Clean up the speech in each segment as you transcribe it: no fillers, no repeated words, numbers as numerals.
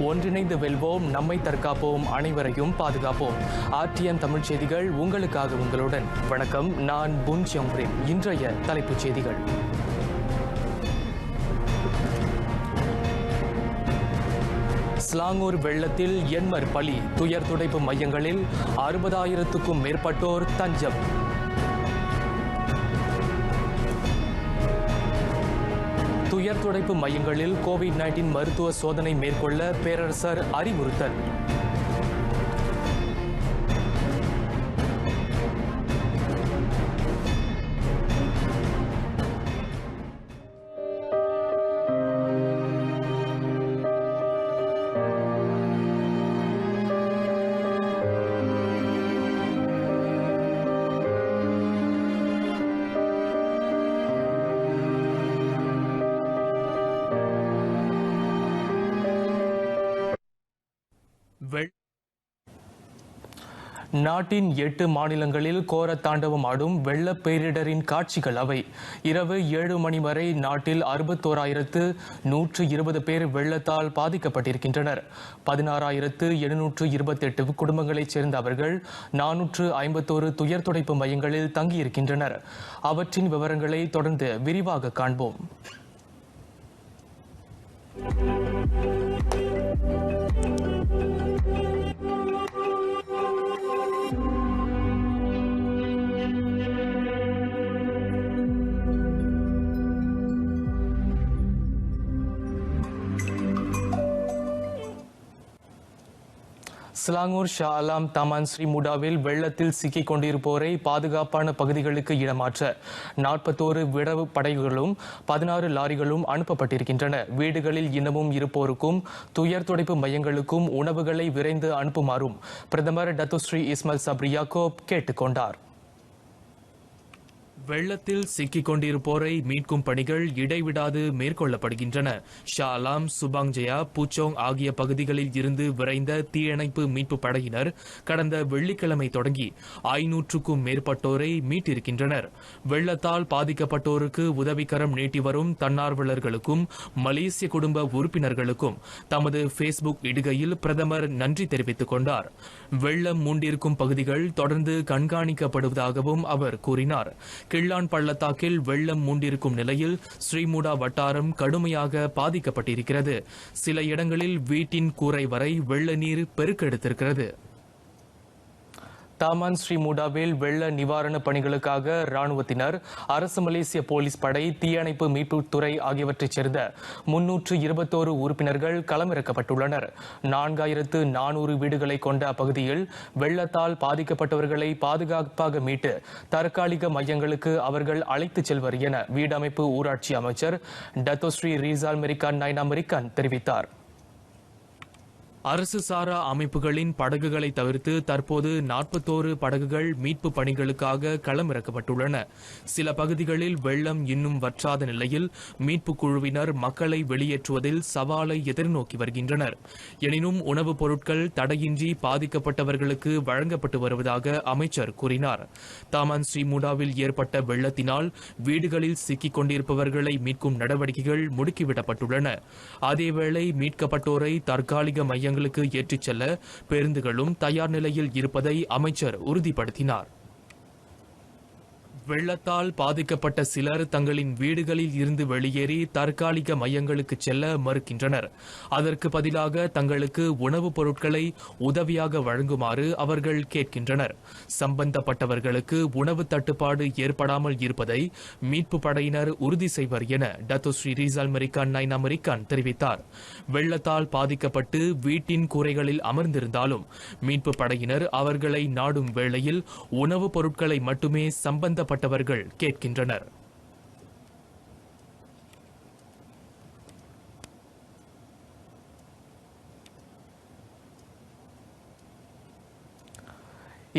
ஒன்றிணைந்து வெல்வோம், நம்மை தற்காப்போம், அனைவரையும் பாதுகாப்போம். RTN தமிழ் செய்திகள் உங்களுக்காக உங்களுடன். வணக்கம், நான் புன் சியோங்பிரின். இன்றைய தலைப்புச் செய்திகள். ஸ்லாங்கூர் வெள்ளத்தில் எண்மர் பலி, துயர் துடைப்பு மையங்களில் 60,000க்கும் மேற்பட்டோர் தஞ்சம். துயர் துடைப்பு மையங்களில் COVID-19 மருத்துவ சோதனை மேற்கொள்ள பேரரசர் அறிவுறுத்தல். நாட்டின் 8 மாநிலங்களில் கோர தாண்டவம் ஆடும் வெள்ள பேரிடரின் காட்சிகள் அவை. இரவு 7 மணி வரை நாட்டில் 61,120 பேர் வெள்ளத்தால் பாதிக்கப்பட்டிருக்கின்றனர். 16,728 குடும்பங்களைச் சேர்ந்த அவர்கள் 451 துயர் துடைப்பு மையங்களில் தங்கியிருக்கின்றனர். அவற்றின் விவரங்களை தொடர்ந்து விரிவாக காண்போம். ஸ்லாங்கூர் ஷா அலாம் தமான் ஸ்ரீமுடாவில் வெள்ளத்தில் சிக்கிக் கொண்டிருப்போரை பாதுகாப்பான பகுதிகளுக்கு இடமாற்ற 41 விடவு படகுகளும் 16 லாரிகளும் அனுப்பப்பட்டிருக்கின்றன. வீடுகளில் இன்னமும் இருப்போருக்கும் துயர் துடைப்பு மையங்களுக்கும் உணவுகளை விரைந்து அனுப்புமாறும் பிரதமர் டத்துஸ்ரீ இஸ்மாயில் சப்ரி யாக்கூப் கேட்டுக்கொண்டார். வெள்ளத்தில் சிக்கிக் கொண்டிருப்போரை மீட்கும் பணிகள் இடைவிடாது மேற்கொள்ளப்படுகின்றன. ஷா அலாம், சுபாங்ஜயா, பூச்சோங் ஆகிய பகுதிகளில் இருந்து விரைந்த தீயணைப்பு மீட்பு படையினர் கடந்த வெள்ளிக்கிழமை தொடங்கி 500க்கும் மேற்பட்டோரை மீட்டிருக்கின்றனர். வெள்ளத்தால் பாதிக்கப்பட்டோருக்கு உதவிக்கரம் நீட்டி வரும் தன்னார்வலர்களுக்கும் மலேசிய குடும்ப உறுப்பினர்களுக்கும் தமது ஃபேஸ்புக் இடுகையில் பிரதமர் நன்றி தெரிவித்துக் கொண்டார். வெள்ளம் மூண்டிருக்கும் பகுதிகள் தொடர்ந்து கண்காணிக்கப்படுவதாகவும் அவர் கூறினார். கிள்ளான் பள்ளத்தாக்கில் வெள்ளம் மூண்டிருக்கும் நிலையில் ஸ்ரீமுடா வட்டாரம் கடுமையாக பாதிக்கப்பட்டிருக்கிறது. சில இடங்களில் வீட்டின் கூரை வரை வெள்ள நீர் பெருக்கெடுத்திருக்கிறது. தாமான் ஸ்ரீமுடாவில் வெள்ள நிவாரண பணிகளுக்காக ராணுவத்தினர், அரசு மலேசிய போலீஸ் படை, தீயணைப்பு மீட்புத்துறை ஆகியவற்றைச் சேர்ந்த 321 உறுப்பினர்கள் களமிறக்கப்பட்டுள்ளனர். 4,400 வீடுகளை கொண்ட அப்பகுதியில் வெள்ளத்தால் பாதிக்கப்பட்டவர்களை பாதுகாப்பாக மீட்டு தற்காலிக மையங்களுக்கு அவர்கள் அழைத்துச் செல்வர் என வீடமைப்பு ஊராட்சி அமைச்சர் டத்தோஸ்ரீ ரீசால் மெரிக்கான் நைனா மெரிக்கான் தெரிவித்தார். அரசு சாரா அமைப்புகளின் படகுகளை தவிர்த்து தற்போது 41 படகுகள் மீட்பு பணிகளுக்காக களமிறக்கப்பட்டுள்ளன. சில பகுதிகளில் வெள்ளம் இன்னும் வற்றாத நிலையில் மீட்பு குழுவினர் மக்களை வெளியேற்றுவதில் சவாலை எதிர்நோக்கி வருகின்றனர். எனினும் உணவுப் பொருட்கள் தடையின்றி பாதிக்கப்பட்டவர்களுக்கு வழங்கப்பட்டு வருவதாக அமைச்சர் கூறினார். தாமான் ஸ்ரீமுடாவில் ஏற்பட்ட வெள்ளத்தினால் வீடுகளில் சிக்கிக் கொண்டிருப்பவர்களை மீட்கும் நடவடிக்கைகள் முடுக்கிவிடப்பட்டுள்ளன. அதேவேளை மீட்கப்பட்டோரை தற்காலிக மையங்களுக்கு ஏற்றிச் செல்ல பேருந்துகளும் தயார் நிலையில் இருப்பதை அமைச்சர் உறுதிப்படுத்தினார். வெள்ளத்தால் பாதிக்கப்பட்ட சிலர் தங்களின் வீடுகளில் இருந்து வெளியேறி தற்காலிக மையங்களுக்கு செல்ல மறுக்கின்றனர். அதற்கு பதிலாக தங்களுக்கு உணவுப் பொருட்களை உதவியாக வழங்குமாறு அவர்கள் கேட்கின்றனர். சம்பந்தப்பட்டவர்களுக்கு உணவு தட்டுப்பாடு ஏற்படாமல் இருப்பதை மீட்பு படையினர் உறுதி செய்வர் என டத்தோஸ்ரீ ரீசால் மெரிக்கான் நைனா மெரிக்கான் தெரிவித்தார். வெள்ளத்தால் பாதிக்கப்பட்டு வீட்டின் கூரைகளில் அமர்ந்திருந்தாலும் மீட்பு படையினர் அவர்களை நாடும் வேளையில் உணவுப் பொருட்களை மட்டுமே சம்பந்தப்பட்டவர்கள் கேட்கின்றனர்.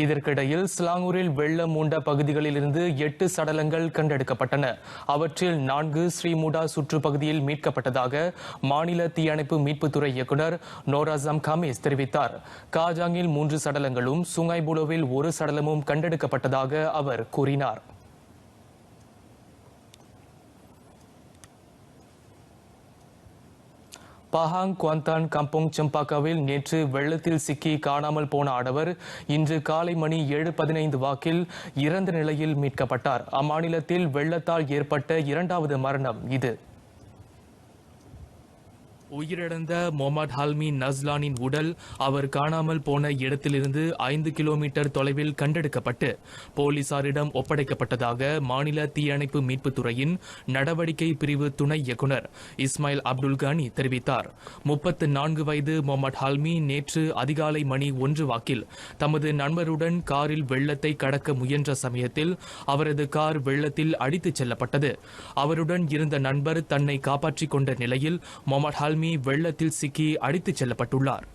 இதற்கிடையில் ஸ்லாங்கூரில் வெள்ளம் மூண்ட பகுதிகளிலிருந்து 8 சடலங்கள் கண்டெடுக்கப்பட்டன. அவற்றில் 4 ஸ்ரீமுடா சுற்றுப்பகுதியில் மீட்கப்பட்டதாக மாநில தீயணைப்பு மீட்புத்துறை இயக்குநர் நோராசம் காமேஸ் தெரிவித்தார். காஜாங்கில் 3 சடலங்களும் சுங்காய்புலோவில் 1 சடலமும் கண்டெடுக்கப்பட்டதாக அவர் கூறினார். பஹாங் குவாந்தான் கம்போங் செம்பாக்காவில் நேற்று வெள்ளத்தில் சிக்கி காணாமல் போன ஆடவர் இன்று காலை மணி 7:15 வாக்கில் இறந்த நிலையில் மீட்கப்பட்டார். அம்மாநிலத்தில் வெள்ளத்தால் ஏற்பட்ட இரண்டாவது மரணம் இது. உயிரிழந்த மொஹமட் ஹல்மி நஸ்லானின் உடல் அவர் காணாமல் போன இடத்திலிருந்து 5 கிலோமீட்டர் தொலைவில் கண்டெடுக்கப்பட்டு போலீசாரிடம் ஒப்படைக்கப்பட்டதாக மாநில தீயணைப்பு மீட்புத் துறையின் நடவடிக்கை பிரிவு துணை இயக்குநர் இஸ்மாயில் அப்துல் கானி தெரிவித்தார். 34 வயது மொஹமட் ஹல்மி நேற்று அதிகாலை மணி 1 வாக்கில் தமது நண்பருடன் காரில் வெள்ளத்தை கடக்க முயன்ற சமயத்தில் அவரது கார் வெள்ளத்தில் அடித்துச் செல்லப்பட்டது. அவருடன் இருந்த நண்பர் தன்னை காப்பாற்றிக் கொண்ட நிலையில் மொஹமட் ஹல்மி வெள்ளத்தில் சிக்கி அடித்துச் செல்லப்பட்டுள்ளார்.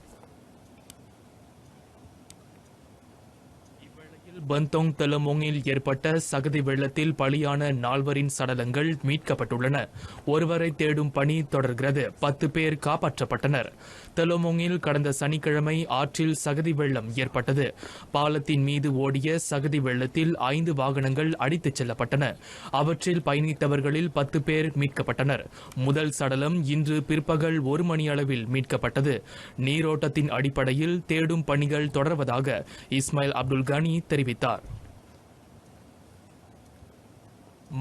பந்தோங் தெலமோங்கில் ஏற்பட்ட சகதி வெள்ளத்தில் பலியான 4 சடலங்கள் மீட்கப்பட்டுள்ளன. ஒருவரை தேடும் பணி தொடர்கிறது. 10 பேர் காப்பாற்றப்பட்டனர். தெலமோங்கில் கடந்த சனிக்கிழமை ஆற்றில் சகதி வெள்ளம் ஏற்பட்டது. பாலத்தின் மீது ஓடிய சகதி வெள்ளத்தில் 5 வாகனங்கள் அடித்துச் செல்லப்பட்டன. அவற்றில் பயணித்தவர்களில் 10 பேர் மீட்கப்பட்டனர். முதல் சடலம் இன்று பிற்பகல் 1 மணி அளவில் மீட்கப்பட்டது. நீரோட்டத்தின் அடிப்படையில் தேடும் பணிகள் தொடர்வதாக இஸ்மாயில் அப்துல் கானி தெரிவித்தார்.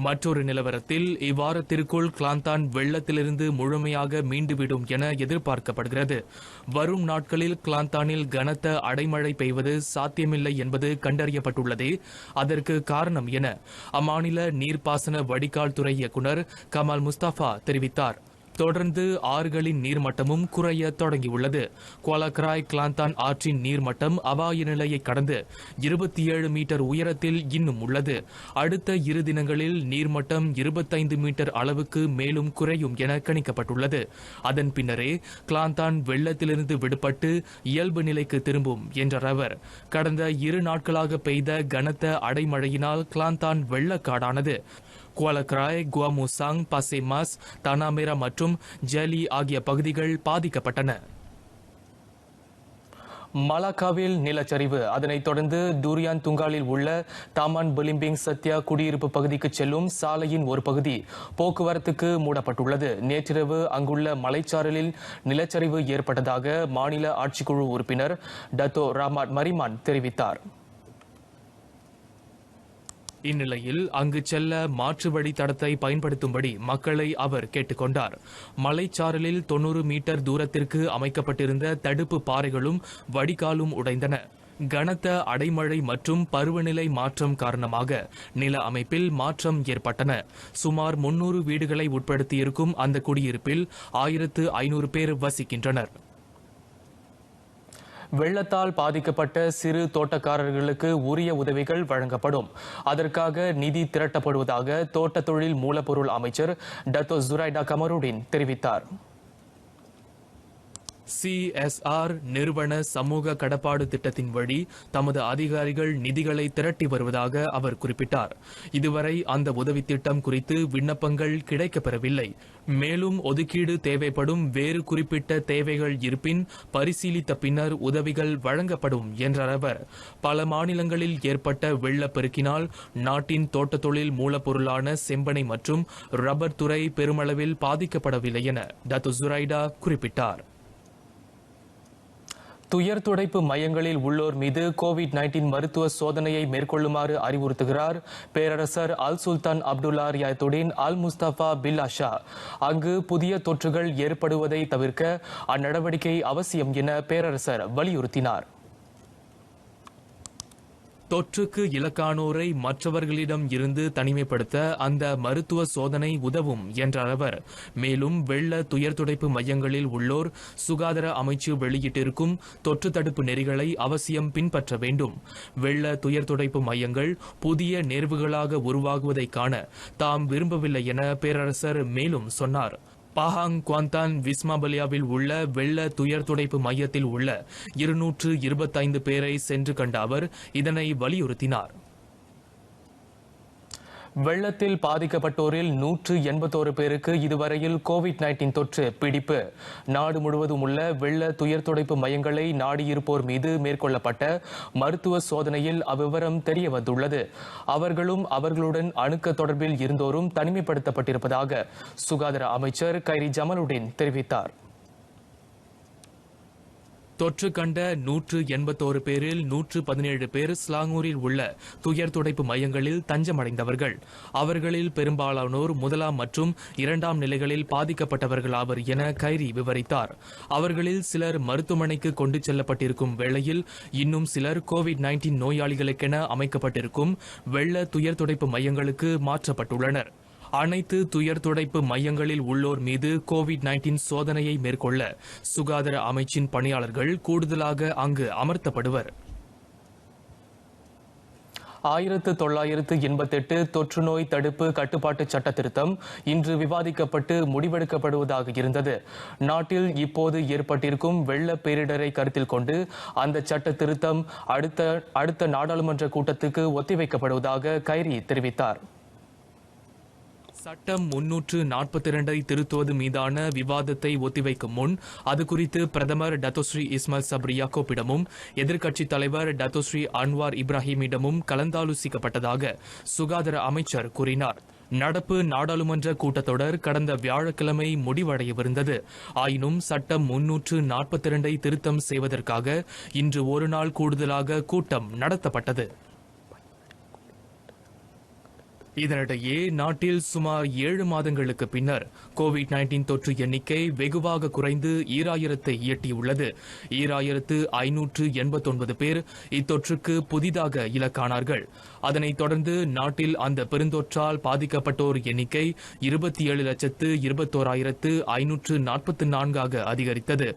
மற்றொரு நிலவரத்தில் இவ்வாரத்திற்குள் கிளாந்தான் வெள்ளத்திலிருந்து முழுமையாக மீண்டுவிடும் என எதிர்பார்க்கப்படுகிறது. வரும் நாட்களில் கிளாந்தானில் கனத்த அடைமழை பெய்வது சாத்தியமில்லை என்பது கண்டறியப்பட்டுள்ளதே அதற்கு காரணம் என அம்மாநில நீர்ப்பாசன வடிகால் துறை இயக்குநர் கமால் முஸ்தபா தெரிவித்தார். தொடர்ந்து ஆறுகளின் நீர்மட்டமும் குறைய தொடங்கியுள்ளது. குவாலக்ராய் கிளாந்தான் ஆற்றின் நீர்மட்டம் அபாய நிலையை கடந்து 27 மீட்டர் உயரத்தில் இன்னும் உள்ளது. அடுத்த 2 தினங்களில் நீர்மட்டம் 25 மீட்டர் அளவுக்கு மேலும் குறையும் என கணிக்கப்பட்டுள்ளது. அதன் பின்னரே கிளாந்தான் வெள்ளத்திலிருந்து விடுபட்டு இயல்பு நிலைக்கு திரும்பும் என்றார் அவர். கடந்த 2 நாட்களாக பெய்த கனத்த அடைமழையினால் கிளாந்தான் வெள்ளக்காடானது. குவாலக்ராய், குவாமுசாங், பசேமாஸ், தனாமேரா மற்றும் ஜலி ஆகிய பகுதிகள் பாதிக்கப்பட்டன. மலாக்காவில் நிலச்சரிவு. அதனைத் தொடர்ந்து டூரியான் துங்காலில் உள்ள தாமான் பிலிம்பிங் சத்யா குடியிருப்பு பகுதிக்கு செல்லும் சாலையின் ஒரு பகுதி போக்குவரத்துக்கு மூடப்பட்டுள்ளது. நேற்றிரவு அங்குள்ள மலைச்சாரலில் நிலச்சரிவு ஏற்பட்டதாக மாநில ஆட்சிக்குழு உறுப்பினர் டத்தோ ராமாட் மரிமான் தெரிவித்தார். இந்நிலையில் அங்கு செல்ல மாற்று வழி தடத்தை பயன்படுத்தும்படி மக்களை அவர் கேட்டுக்கொண்டார். மலைச்சாரலில் 90 மீட்டர் தூரத்திற்கு அமைக்கப்பட்டிருந்த தடுப்பு பாறைகளும் வடிகாலும் உடைந்தன. கனத்த அடைமழை மற்றும் பருவநிலை மாற்றம் காரணமாக நில அமைப்பில் மாற்றம் ஏற்பட்டன. சுமார் 300 வீடுகளை உட்படுத்தியிருக்கும் அந்த குடியிருப்பில் 1500 பேர் வசிக்கின்றனர். வெள்ளத்தால் பாதிக்கப்பட்ட சிறு தோட்டக்காரர்களுக்கு உரிய உதவிகள் வழங்கப்படும். அதற்காக நிதி திரட்டப்படுவதாக தோட்ட தொழில் மூலப்பொருள் அமைச்சர் டத்தோ ஜுரைடா கமருடின் தெரிவித்தார். CSR நிறுவன சமூக கடப்பாடு திட்டத்தின் வழி தமது அதிகாரிகள் நிதிகளை திரட்டி வருவதாக அவர் குறிப்பிட்டார். இதுவரை அந்த உதவி திட்டம் குறித்து விண்ணப்பங்கள் கிடைக்கப்பெறவில்லை. மேலும் ஒதுக்கீடு தேவைப்படும் வேறு குறிப்பிட்ட தேவைகள் இருப்பின் பரிசீலித்த பின்னர் உதவிகள் வழங்கப்படும் என்றார் அவர். பல மாநிலங்களில் ஏற்பட்ட வெள்ளப்பெருக்கினால் நாட்டின் தோட்ட தொழில் மூலப்பொருளான செம்பனை மற்றும் ரப்பர் துறை பெருமளவில் பாதிக்கப்படவில்லை என டத்தோ ஜுரைடா குறிப்பிட்டார். துயர் துடைப்பு மையங்களில் உள்ளோர் மீது COVID-19 மருத்துவ சோதனையை மேற்கொள்ளுமாறு அறிவுறுத்துகிறார் பேரரசர் அல் சுல்தான் அப்துல்லா ரியாத்துடின் அல் முஸ்தபா பில் அஷா. அங்கு புதிய தொற்றுகள் ஏற்படுவதை தவிர்க்க அந்நடவடிக்கை அவசியம் என பேரரசர் வலியுறுத்தினார். தொற்றுக்கு இலக்கானோரை மற்றவர்களிடம் இருந்து தனிமைப்படுத்த அந்த மருத்துவ சோதனை உதவும் என்றார் அவர். மேலும் வெள்ள துயர் துடைப்பு மையங்களில் உள்ளோர் சுகாதார அமைச்சு வெளியிட்டிருக்கும் தொற்று தடுப்பு நெறிகளை அவசியம் பின்பற்ற வேண்டும். வெள்ள துயர் துடைப்பு மையங்கள் புதிய நேர்வுகளாக உருவாகுவதை காண தாம் விரும்பவில்லை என பேரரசர் மேலும் சொன்னார். பஹாங் குவாந்தான் விஸ்மாபலியாவில் உள்ள வெள்ள துயர் துடைப்பு மையத்தில் உள்ள 225 பேரை சென்று கண்ட அவர் இதனை வலியுறுத்தினார். வெள்ளத்தில் பாதிக்கப்பட்டோரில் 181 பேருக்கு இதுவரையில் COVID-19 தொற்று பிடிப்பு. நாடு முழுவதும் உள்ள வெள்ள துயர் துடைப்பு மையங்களை நாடியிருப்போர் மீது மேற்கொள்ளப்பட்ட மருத்துவ சோதனையில் அவ்விவரம் தெரிய வந்துள்ளது. அவர்களும் அவர்களுடன் அணுக்க தொடர்பில் இருந்தோரும் தனிமைப்படுத்தப்பட்டிருப்பதாக சுகாதார அமைச்சர் கைரி ஜமலுடன் தெரிவித்தார். தொற்று கண்ட 181 பேரில் 117 பேர் ஸ்லாங்கூரில் உள்ள துயர் துடைப்பு மையங்களில் தஞ்சமடைந்தவர்கள். அவர்களில் பெரும்பாலானோர் முதலாம் மற்றும் இரண்டாம் நிலைகளில் பாதிக்கப்பட்டவர்கள் ஆவர் என கைரி விவரித்தார். அவர்களில் சிலர் மருத்துவமனைக்கு கொண்டு செல்லப்பட்டிருக்கும் வேளையில் இன்னும் சிலர் கோவிட்-19 நோயாளிகளுக்கென அமைக்கப்பட்டிருக்கும் வெள்ள துயர் துடைப்பு மையங்களுக்கு மாற்றப்பட்டுள்ளனர். அனைத்து துயர் துடைப்பு மையங்களில் உள்ளோர் மீது கோவிட்-19 சோதனையை மேற்கொள்ள சுகாதார அமைச்சின் பணியாளர்கள் கூடுதலாக அங்கு அமர்த்தப்படுவர். 1988 தொற்று நோய் தடுப்பு கட்டுப்பாட்டு சட்ட திருத்தம் இன்று விவாதிக்கப்பட்டு முடிவெடுக்கப்படுவதாக இருந்தது. நாட்டில் இப்போது ஏற்பட்டிருக்கும் வெள்ள பேரிடரை கருத்தில் கொண்டு அந்த சட்ட திருத்தம் அடுத்த நாடாளுமன்ற கூட்டத்துக்கு ஒத்திவைக்கப்படுவதாக கைரி தெரிவித்தார். சட்டம் 342 திருத்துவது மீதான விவாதத்தை ஒத்திவைக்கும் முன் அது குறித்து பிரதமர் டத்தோஸ்ரீ இஸ்மாயில் சப்ரி யாக்கூப்பிடமும் எதிர்க்கட்சித் தலைவர் டத்தோஸ்ரீ அன்வார் இப்ராஹிமிடமும் கலந்தாலோசிக்கப்பட்டதாக சுகாதார அமைச்சர் கூறினார். நடப்பு நாடாளுமன்ற கூட்டத்தொடர் கடந்த வியாழக்கிழமை முடிவடையவிருந்தது. ஆயினும் சட்டம் 342 திருத்தம் செய்வதற்காக இன்று ஒரு நாள் கூடுதலாக கூட்டம் நடத்தப்பட்டது. இதனிடையே நாட்டில் சுமார் 7 மாதங்களுக்கு பின்னர் கோவிட்-19 தொற்று எண்ணிக்கை வெகுவாக குறைந்து 2000-ஐ எட்டியுள்ளது. 2589 பேர் இத்தொற்றுக்கு புதிதாக இலக்கானார்கள். அதனைத் தொடர்ந்து நாட்டில் அந்த பெருந்தொற்றால் பாதிக்கப்பட்டோர் எண்ணிக்கை 27,21,544 அதிகரித்தது.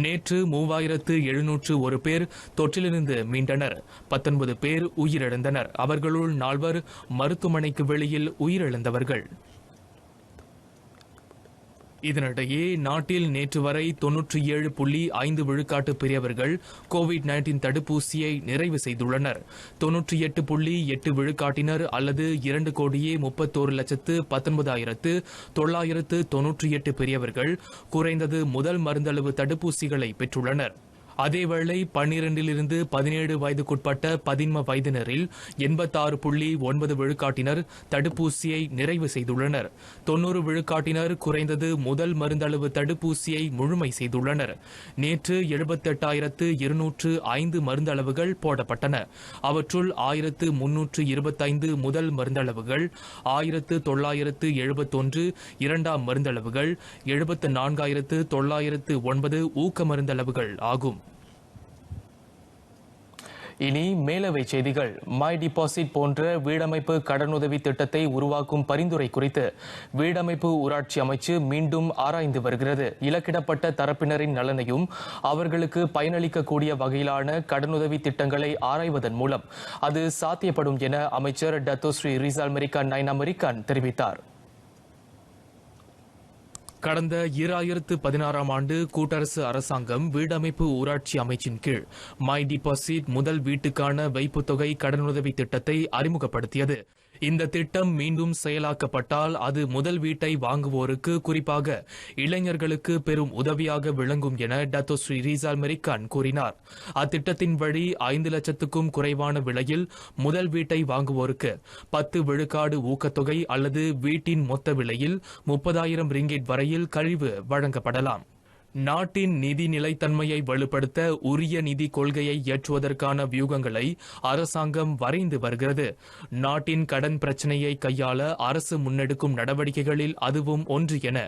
நேற்று 3701 பேர் தொற்றிலிருந்து மீண்டனர். 19 பேர் உயிரிழந்தனர். அவர்களுள் 4 மருத்துவமனைக்கு வெளியில் உயிரிழந்தவர்கள். இதனிடையே நாட்டில் நேற்று வரை 97.5 விழுக்காட்டு பெரியவர்கள் கோவிட்-19 தடுப்பூசியை நிறைவு செய்துள்ளனர். 98.8 விழுக்காட்டினர் அல்லது 2,31,19,998 பெரியவர்கள் குறைந்தது முதல் மருந்தளவு தடுப்பூசிகளை பெற்றுள்ளனர். அதேவேளை 12 to 17 வயதுக்குட்பட்ட 13 வயதினரில் 86.9 விழுக்காட்டினர் தடுப்பூசியை நிறைவு செய்துள்ளனர். 90 விழுக்காட்டினர் குறைந்தது முதல் மருந்தளவு தடுப்பூசியை முழுமை செய்துள்ளனர். நேற்று 78,205 மருந்தளவுகள் போடப்பட்டன. அவற்றுள் 1,325 முதல் மருந்தளவுகள், 1,971 இரண்டாம் மருந்தளவுகள், 74,909 ஊக்க மருந்தளவுகள் ஆகும். இனி மேலவை செய்திகள். மை டிபாசிட் போன்ற வீடமைப்பு கடனுதவி திட்டத்தை உருவாக்கும் பரிந்துரை குறித்து வீடமைப்பு ஊராட்சி அமைச்சு மீண்டும் ஆராய்ந்து வருகிறது. இலக்கிடப்பட்ட தரப்பினரின் நலனையும் அவர்களுக்கு பயனளிக்கக்கூடிய வகையிலான கடனுதவி திட்டங்களை ஆராய்வதன் மூலம் அது சாத்தியப்படும் என அமைச்சர் டத்தோஸ்ரீ ரிசால் மெரிக்கான் நைனா மெரிக்கான் தெரிவித்தார். கடந்த 2016ஆம் ஆண்டு கூட்டரசு அரசாங்கம் வீடமைப்பு ஊராட்சி அமைச்சின் கீழ் மை டிபாசிட் முதல் வீட்டுக்கான வைப்புத் தொகை கடனுதவி திட்டத்தை அறிமுகப்படுத்தியது. இந்த திட்டம் மீண்டும் செயலாக்கப்பட்டால் அது முதல் வீட்டை வாங்குவோருக்கு, குறிப்பாக இளைஞர்களுக்கு பெரும் உதவியாக விளங்கும் என டத்தோஸ்ரீ ரிசால் மெரிக்கான் கூறினார். அத்திட்டத்தின் வழி 5 லட்சத்துக்கும் குறைவான விலையில் முதல் வீட்டை வாங்குவோருக்கு 10 விழுக்காடு ஊக்கத்தொகை அல்லது வீட்டின் மொத்த விலையில் 30,000 ரிங்கெட் வரையில் கழிவு வழங்கப்படலாம். நாட்டின் நிதி நிலைத்தன்மையை வலுப்படுத்த உரிய நிதி கொள்கையை ஏற்றுவதற்கான வியூகங்களை அரசாங்கம் வரைந்து வருகிறது. நாட்டின் கடன் பிரச்சினையை கையாள அரசு முன்னெடுக்கும் நடவடிக்கைகளில் அதுவும் ஒன்று என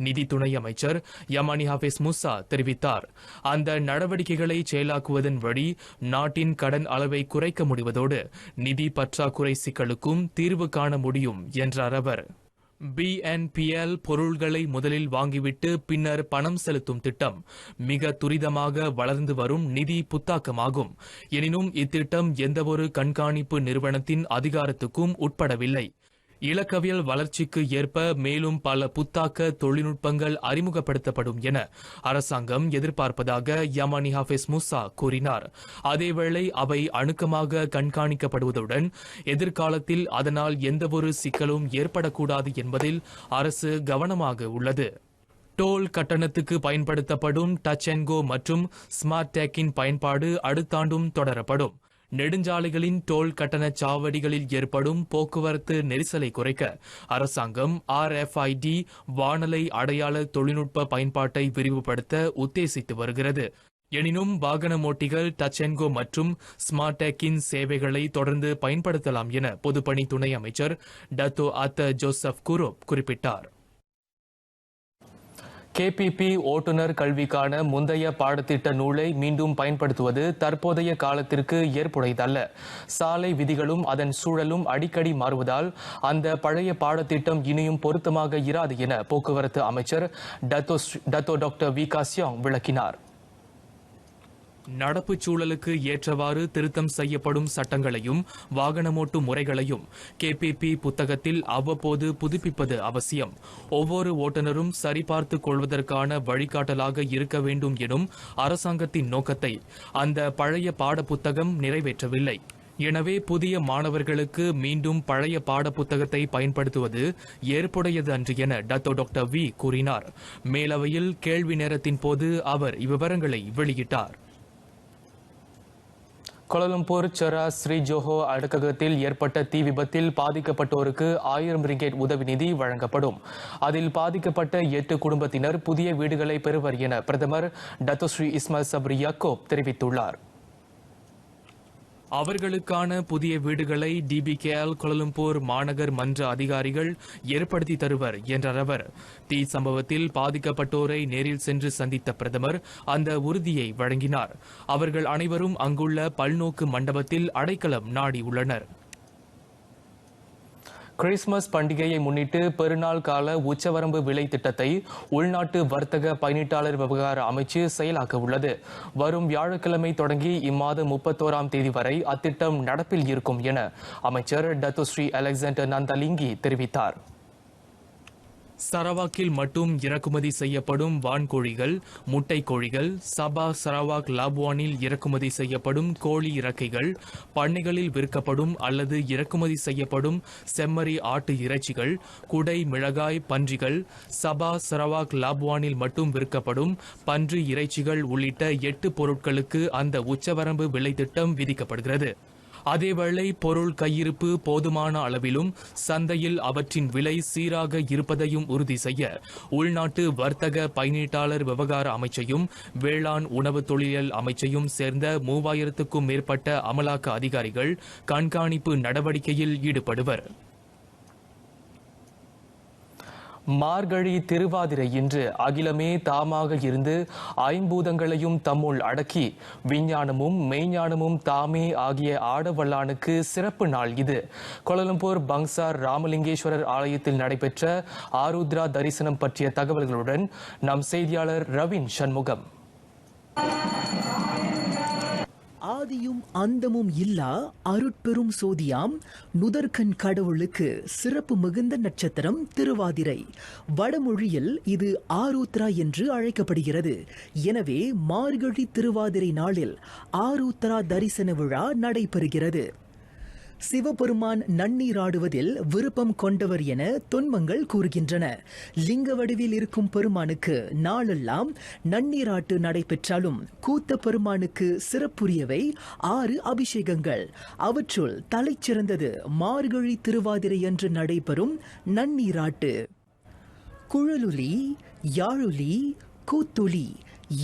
நிதி துணை அமைச்சர் யமானி ஹாஃபிஸ் மூசா தெரிவித்தார். அந்த நடவடிக்கைகளை செயலாக்குவதன் வழி நாட்டின் கடன் அளவை குறைக்க முடிவதோடு நிதி பற்றாக்குறை சிக்கலுக்கும் தீர்வு காண முடியும் என்றார் அவர். BNPL பொருள்களை முதலில் வாங்கிவிட்டு பின்னர் பணம் செலுத்தும் திட்டம் மிக துரிதமாக வளர்ந்து வரும் நிதி புத்தாக்கமாகும். எனினும் இத்திட்டம் எந்தவொரு கண்காணிப்பு நிறுவனத்தின் அதிகாரத்துக்கும் உட்படவில்லை. இலக்கவியல் வளர்ச்சிக்கு ஏற்ப மேலும் பல புத்தாக்க தொழில்நுட்பங்கள் அறிமுகப்படுத்தப்படும் என அரசாங்கம் எதிர்பார்ப்பதாக யமானி ஹாஃபிஸ் மூசா கூறினார். அதேவேளை அவை அணுக்கமாக கண்காணிக்கப்படுவதுடன் எதிர்காலத்தில் அதனால் எந்தவொரு சிக்கலும் ஏற்படக்கூடாது என்பதில் அரசு கவனமாக உள்ளது. டோல் கட்டணத்துக்கு பயன்படுத்தப்படும் டச் அண்ட் கோ மற்றும் ஸ்மார்ட் டேக்கின் பயன்பாடு அடுத்த ஆண்டும் தொடரப்படும். நெடுஞ்சாலைகளின் டோல் கட்டண சாவடிகளில் ஏற்படும் போக்குவரத்து நெரிசலை குறைக்க அரசாங்கம் RFID வானலை அடையாள தொழில்நுட்ப பயன்பாட்டை விரிவுபடுத்த உத்தேசித்து வருகிறது. எனினும் வாகனமோட்டிகள் டச்சென்கோ மற்றும் ஸ்மார்டெக்கின் சேவைகளை தொடர்ந்து பயன்படுத்தலாம் என பொதுப்பணி துணை அமைச்சர் டத்தோ அத்த ஜோசப் குரோப் குறிப்பிட்டார். KPP ஓட்டுநர் கல்விக்கான முந்தைய பாடத்திட்ட நூலை மீண்டும் பயன்படுத்துவது தற்போதைய காலத்திற்கு ஏற்புடையதல்ல. சாலை விதிகளும் அதன் சூழலும் அடிக்கடி மாறுவதால் அந்த பழைய பாடத்திட்டம் இனியும் பொருத்தமாக இராது என போக்குவரத்து அமைச்சர் டத்தோ டாக்டர் வி.கா. சியாங் விளக்கினார். நடப்பு சூழலுக்கு ஏற்றவாறு திருத்தம் செய்யப்படும் சட்டங்களையும் வாகனமோட்டும் முறைகளையும் KPP புத்தகத்தில் அவ்வப்போது புதுப்பிப்பது அவசியம். ஒவ்வொரு ஓட்டுநரும் சரிபார்த்துக் கொள்வதற்கான வழிகாட்டலாக இருக்க வேண்டும் எனும் அரசாங்கத்தின் நோக்கத்தை அந்த பழைய பாட புத்தகம் நிறைவேற்றவில்லை. எனவே புதிய மாணவர்களுக்கு மீண்டும் பழைய பாட புத்தகத்தை பயன்படுத்துவது ஏற்புடையது அன்று என டத்தோ டாக்டர் வி கூறினார். மேலவையில் கேள்வி நேரத்தின் போது அவர் இவ்விவரங்களை வெளியிட்டார். கோலாலம்பூர் செரா ஸ்ரீ ஜோஹோ அடுக்ககத்தில் ஏற்பட்ட தீ விபத்தில் பாதிக்கப்பட்டோருக்கு 1000 ரிங்கெட் உதவி நிதி வழங்கப்படும். அதில் பாதிக்கப்பட்ட 8 குடும்பத்தினர் புதிய வீடுகளை பெறுவர் என பிரதமர் டத்தோ ஸ்ரீ இஸ்மாயில் சப்ரி யாக்கூப் தெரிவித்துள்ளார். அவர்களுக்கான புதிய வீடுகளை DBKL கோலாலம்பூர் மாநகர் மன்ற அதிகாரிகள் ஏற்படுத்தி தருவர் என்றார் அவர். தீ சம்பவத்தில் பாதிக்கப்பட்டோரை நேரில் சென்று சந்தித்த பிரதமர் அந்த உறுதியை வழங்கினார். அவர்கள் அனைவரும் அங்குள்ள பல்நோக்கு மண்டபத்தில் அடைக்கலம் நாடியுள்ளனர். கிறிஸ்துமஸ் பண்டிகையை முன்னிட்டு பெருநாள் கால உச்சவரம்பு விலை திட்டத்தை உள்நாட்டு வர்த்தக பயணீட்டாளர் விவகார அமைச்சு செயலாக்க உள்ளது. வரும் வியாழக்கிழமை தொடங்கி இம்மாதம் 31ஆம் தேதி வரை அத்திட்டம் நடப்பில் இருக்கும் என அமைச்சர் டத்தோ ஸ்ரீ அலெக்சாண்டர் நந்தலிங்கி தெரிவித்தார். சரவாக்கில் மட்டும் இறக்குமதி செய்யப்படும் வான்கோழிகள், முட்டை கோழிகள், சபா சரவாக் லாபுவானில் இறக்குமதி செய்யப்படும் கோழி இறக்கைகள், பண்ணைகளில் விற்கப்படும் அல்லது இறக்குமதி செய்யப்படும் செம்மறி ஆட்டு இறைச்சிகள், குடை மிளகாய் பன்றிகள், சபா சரவாக் லாபுவானில் மட்டும் விற்கப்படும் பன்றி இறைச்சிகள் உள்ளிட்ட 8 பொருட்களுக்கு அந்த உச்சவரம்பு விலை திட்டம் விதிக்கப்படுகிறது. அதேவேளை பொருள் கையிருப்பு போதுமான அளவிலும் சந்தையில் அவற்றின் விலை சீராக இருப்பதையும் உறுதி செய்ய உள்நாட்டு வர்த்தக பயணீட்டாளர் விவகார அமைச்சையும் வேளாண் உணவு தொழில் அமைச்சையும் சேர்ந்த 3000க்கும் மேற்பட்ட அமலாக்க அதிகாரிகள் கண்காணிப்பு நடவடிக்கையில் ஈடுபடுவர். மார்கழி திருவாதிரை இன்று அகிலமே தாமாக இருந்து ஐம்பூதங்களையும் தம்முள் அடக்கி விஞ்ஞானமும் மெய்ஞானமும் தாமே ஆகிய ஆடவல்லானுக்கு சிறப்பு நாள் இது. கோலாலம்பூர் பங்சார் ராமலிங்கேஸ்வரர் ஆலயத்தில் நடைபெற்ற ஆருத்ரா தரிசனம் பற்றிய தகவல்களுடன் நம் செய்தியாளர் ரவின் சண்முகம். ஆதியும் அந்தமும் இல்லா அருட்பெரும் சோதியாம் நுதற்கண் கடவுளுக்கு சிறப்பு மிகுந்த நட்சத்திரம் திருவாதிரை. வடமொழியில் இது ஆருத்ரா என்று அழைக்கப்படுகிறது. எனவே மார்கழி திருவாதிரை நாளில் ஆருத்ரா தரிசன விழா நடைபெறுகிறது. சிவபெருமான் நன்னீராடுவதில் விருப்பம் கொண்டவர் என தொன்மங்கள் கூறுகின்றன. லிங்க வடிவில் இருக்கும் பெருமானுக்கு நாளெல்லாம் நன்னீராட்டு நடைபெற்றாலும் கூத்த பெருமானுக்கு சிறப்புரியவை 6 அபிஷேகங்கள். அவற்றுள் தலைச்சிறந்தது மார்கழி திருவாதிரை அன்று நடைபெறும் நன்னீராட்டு. குழலுலி, யாழுலி, கூத்துலி,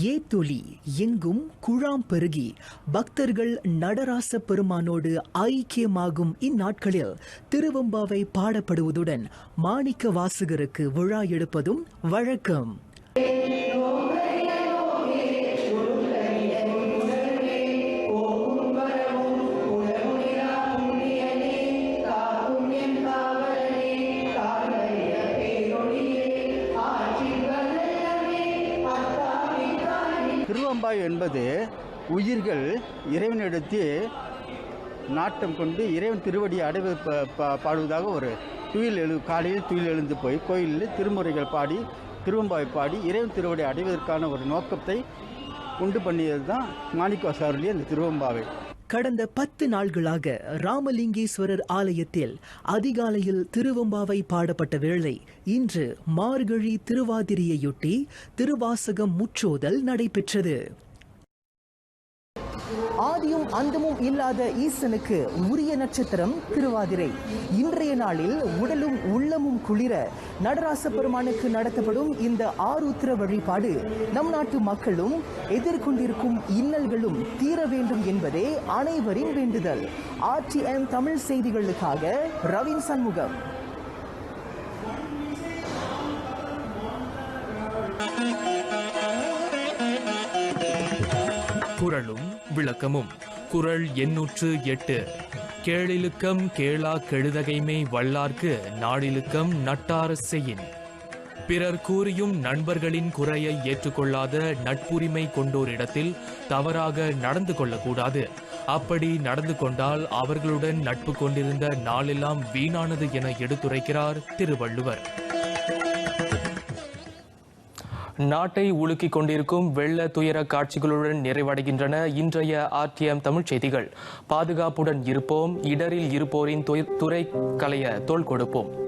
ஏத்துலி எங்கும் குழாம் பெருகி பக்தர்கள் நடராச பெருமானோடு ஐக்கியமாகும் இந்நாட்களில் திருவெம்பாவை பாடப்படுவதுடன் மாணிக்க வாசகருக்கு விழா எடுப்பதும் வழக்கம். திருவெம்பாவை என்பது உயிர்கள் இறைவனிடத்து நாட்டம் கொண்டு இறைவன் திருவடியை அடைவது பாடுவதாக ஒரு காலையில் துயில் எழுந்து போய் கோயிலில் திருமுறைகள் பாடி திருவெம்பாவை பாடி இறைவன் திருவடி அடைவதற்கான ஒரு நோக்கத்தை உண்டு பண்ணியது தான் மாணிக்கவாசகருடைய அந்த திருவெம்பாவை. கடந்த 10 நாள்களாக ராமலிங்கேஸ்வரர் ஆலயத்தில் அதிகாலையில் திருவெம்பாவை பாடப்பட்ட வேளை இன்று மார்கழி திருவாதிரையொட்டி திருவாசகம் முற்றோதல் நடைபெற்றது. ஆதியும் அந்தமும் இல்லாத ஈசனுக்கு உரிய நட்சத்திரம் திருவாதிரை. இன்றைய நாளில் உடலும் உள்ளமும் குளிர நடராச பெருமானுக்கு நடத்தப்படும் இந்த ஆருத்ர வழிபாடு நம் நாட்டு மக்களும் எதிர்கொண்டிருக்கும் இன்னல்களும் தீர வேண்டும் என்பதே அனைவரின் வேண்டுதல். RTM தமிழ் செய்திகளுக்காக ரவீன் சண்முகம். குறளும் விளக்கமும். குறள் 808. கேளிலுக்கம் கேளா கெழுதகைமை வல்லார்க்கு நாடிலுக்கம் நட்டார செய்யின். பிறர் கூறியும் நண்பர்களின் குறையை ஏற்றுக்கொள்ளாத நட்புரிமை கொண்டோரிடத்தில் தவறாக நடந்து கொள்ளக்கூடாது. அப்படி நடந்து கொண்டால் அவர்களுடன் நட்பு கொண்டிருந்த நாளெல்லாம் வீணானது என எடுத்துரைக்கிறார் திருவள்ளுவர். நாட்டை உலுக்கிக் கொண்டிருக்கும் வெள்ள துயர காட்சிகளுடன் நிறைவடைகின்றன இன்றைய RTM தமிழ் செய்திகள். பாதுகாப்புடன் இருப்போம், இடரில் இருப்போரின் துறை களைய தோள் கொடுப்போம்.